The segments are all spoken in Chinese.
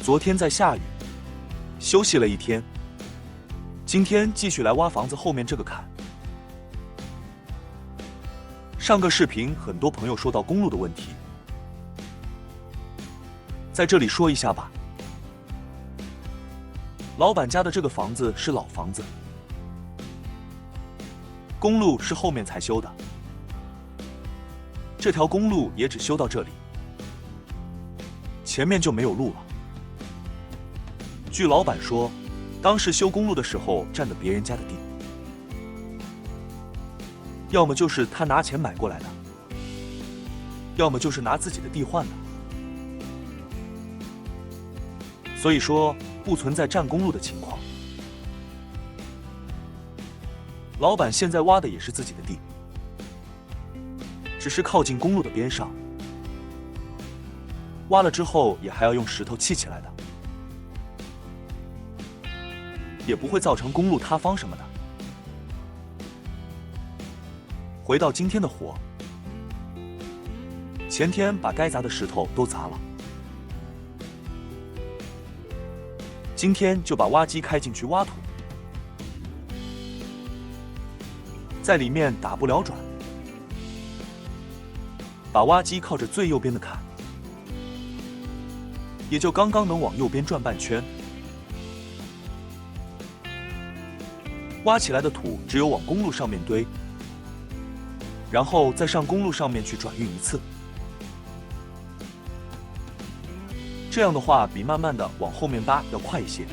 昨天在下雨，休息了一天。今天继续来挖房子后面这个坎。上个视频很多朋友说到公路的问题，在这里说一下吧。老板家的这个房子是老房子，公路是后面才修的，这条公路也只修到这里，前面就没有路了。据老板说，当时修公路的时候占的别人家的地，要么就是他拿钱买过来的，要么就是拿自己的地换的，所以说不存在占公路的情况。老板现在挖的也是自己的地，只是靠近公路的边上，挖了之后也还要用石头砌起来的，也不会造成公路塌方什么的。回到今天的活，前天把该砸的石头都砸了，今天就把挖机开进去挖土，在里面打不了转，把挖机靠着最右边的坎，也就刚刚能往右边转半圈。挖起来的土只有往公路上面堆，然后再上公路上面去转运一次。这样的话比慢慢的往后面扒要快一些。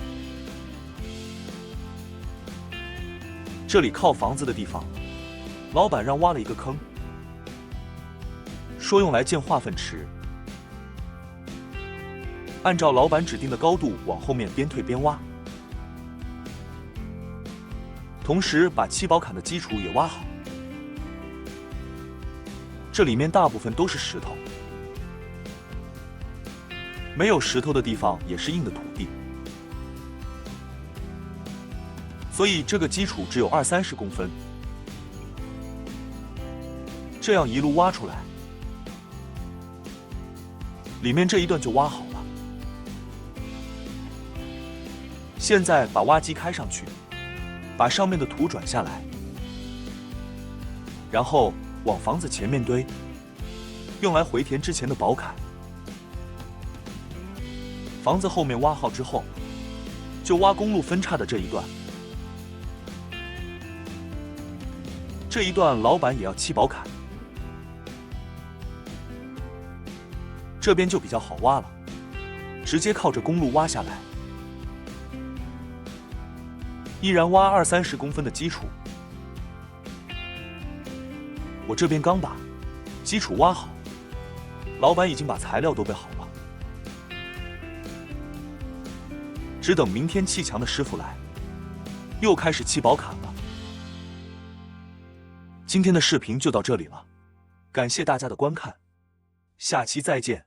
这里靠房子的地方，老板让挖了一个坑，说用来建化粪池。按照老板指定的高度往后面边退边挖，同时把七宝坎的基础也挖好。这里面大部分都是石头，没有石头的地方也是硬的土地，所以这个基础只有20-30公分。这样一路挖出来，里面这一段就挖好了。现在把挖机开上去，把上面的土转下来，然后往房子前面堆，用来回填之前的宝坎。房子后面挖好之后，就挖公路分叉的这一段。这一段老板也要砌宝坎，这边就比较好挖了，直接靠着公路挖下来。依然挖20-30公分的基础。我这边刚把基础挖好，老板已经把材料都备好了，只等明天砌墙的师傅来，又开始砌宝坎了。今天的视频就到这里了，感谢大家的观看，下期再见。